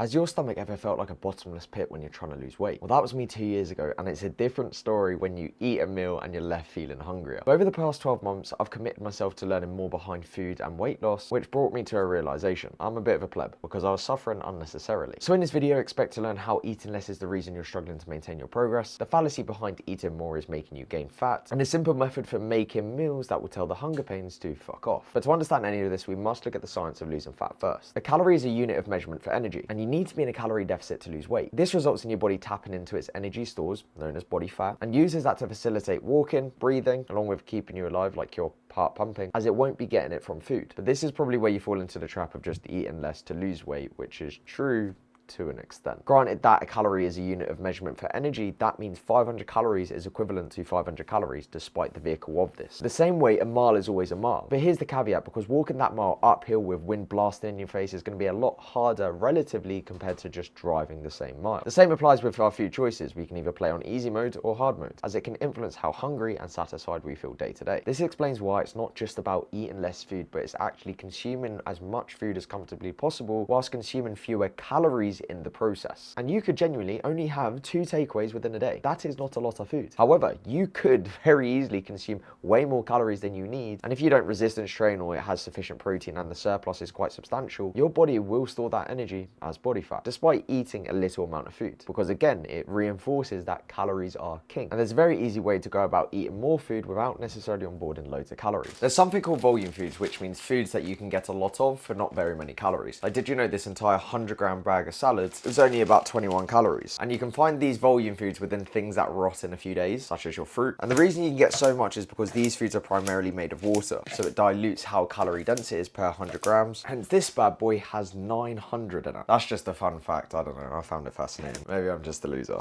Has your stomach ever felt like a bottomless pit when you're trying to lose weight? Well, that was me 2 years ago, and it's a different story when you eat a meal and you're left feeling hungrier. Over the past 12 months, I've committed myself to learning more behind food and weight loss, which brought me to a realization. I'm a bit of a pleb because I was suffering unnecessarily. So in this video, expect to learn how eating less is the reason you're struggling to maintain your progress, the fallacy behind eating more is making you gain fat, and a simple method for making meals that will tell the hunger pains to fuck off. But to understand any of this, we must look at the science of losing fat first. A calorie is a unit of measurement for energy, and you need to be in a calorie deficit to lose weight. This results in your body tapping into its energy stores, known as body fat, and uses that to facilitate walking, breathing, along with keeping you alive like your heart pumping, as it won't be getting it from food. But this is probably where you fall into the trap of just eating less to lose weight, which is true to an extent. Granted that a calorie is a unit of measurement for energy, that means 500 calories is equivalent to 500 calories despite the vehicle of this. The same way a mile is always a mile. But here's the caveat, because walking that mile uphill with wind blasting in your face is going to be a lot harder relatively compared to just driving the same mile. The same applies with our food choices. We can either play on easy mode or hard mode, as it can influence how hungry and satisfied we feel day to day. This explains why it's not just about eating less food, but it's actually consuming as much food as comfortably possible whilst consuming fewer calories in the process. And you could genuinely only have 2 takeaways within a day. That is not a lot of food. However, you could very easily consume way more calories than you need, and if you don't resistance train or it has sufficient protein and the surplus is quite substantial, your body will store that energy as body fat, despite eating a little amount of food, because again, it reinforces that calories are king. And there's a very easy way to go about eating more food without necessarily onboarding loads of calories. There's something called volume foods, which means foods that you can get a lot of for not very many calories. Like, did you know this entire 100-gram bag of salads is only about 21 calories? And you can find these volume foods within things that rot in a few days, such as your fruit. And the reason you can get so much is because these foods are primarily made of water, so it dilutes how calorie dense it is per 100 grams. Hence, this bad boy has 900 in it. That's just a fun fact. I don't know. I found it fascinating. Maybe I'm just a loser.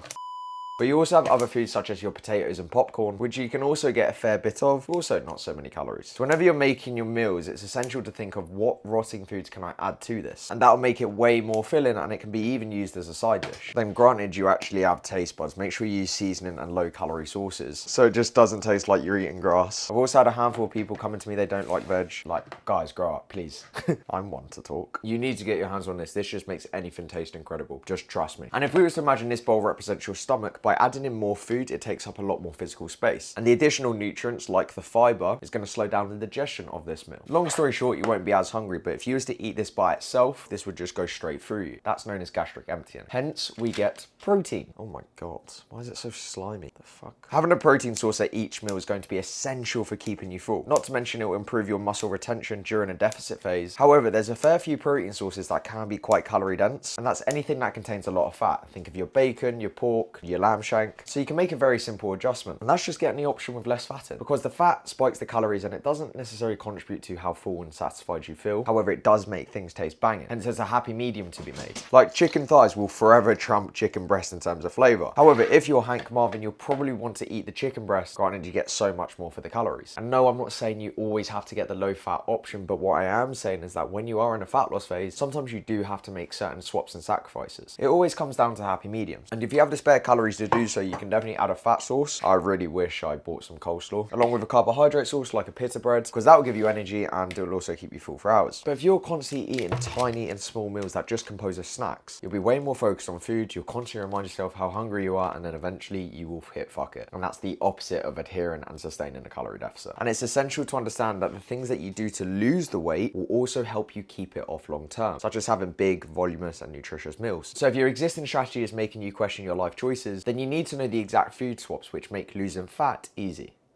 But you also have other foods such as your potatoes and popcorn, which you can also get a fair bit of, also not so many calories. So whenever you're making your meals, it's essential to think of what rotting foods can I add to this? And that'll make it way more filling, and it can be even used as a side dish. Then granted, you actually have taste buds. Make sure you use seasoning and low calorie sauces, so it just doesn't taste like you're eating grass. I've also had a handful of people coming to me, they don't like veg. Like, guys, grow up, please. I'm one to talk. You need to get your hands on this. This just makes anything taste incredible. Just trust me. And if we were to imagine this bowl represents your stomach, by adding in more food, it takes up a lot more physical space. And the additional nutrients, like the fiber, is going to slow down the digestion of this meal. Long story short, you won't be as hungry, but if you was to eat this by itself, this would just go straight through you. That's known as gastric emptying. Hence, we get protein. Oh my God, why is it so slimy? The fuck? Having a protein source at each meal is going to be essential for keeping you full. Not to mention, it will improve your muscle retention during a deficit phase. However, there's a fair few protein sources that can be quite calorie dense, and that's anything that contains a lot of fat. Think of your bacon, your pork, your lamb shank. So you can make a very simple adjustment, and that's just getting the option with less fat in, because the fat spikes the calories and it doesn't necessarily contribute to how full and satisfied you feel. However, it does make things taste banging, hence there's a happy medium to be made. Like, chicken thighs will forever trump chicken breast in terms of flavour. However, if you're Hank Marvin, you'll probably want to eat the chicken breast. Granted, you get so much more for the calories. And no, I'm not saying you always have to get the low fat option, but what I am saying is that when you are in a fat loss phase, sometimes you do have to make certain swaps and sacrifices. It always comes down to happy mediums. And if you have the spare calories to do so, you can definitely add a fat sauce. I really wish I bought some coleslaw, along with a carbohydrate sauce like a pita bread, because that will give you energy and it will also keep you full for hours. But if you're constantly eating tiny and small meals that just compose of snacks, you'll be way more focused on food, you'll constantly remind yourself how hungry you are, and then eventually you will hit fuck it. And that's the opposite of adhering and sustaining a calorie deficit. And it's essential to understand that the things that you do to lose the weight will also help you keep it off long term, such as having big, voluminous and nutritious meals. So if your existing strategy is making you question your life choices, then you need to know the exact food swaps which make losing fat easy.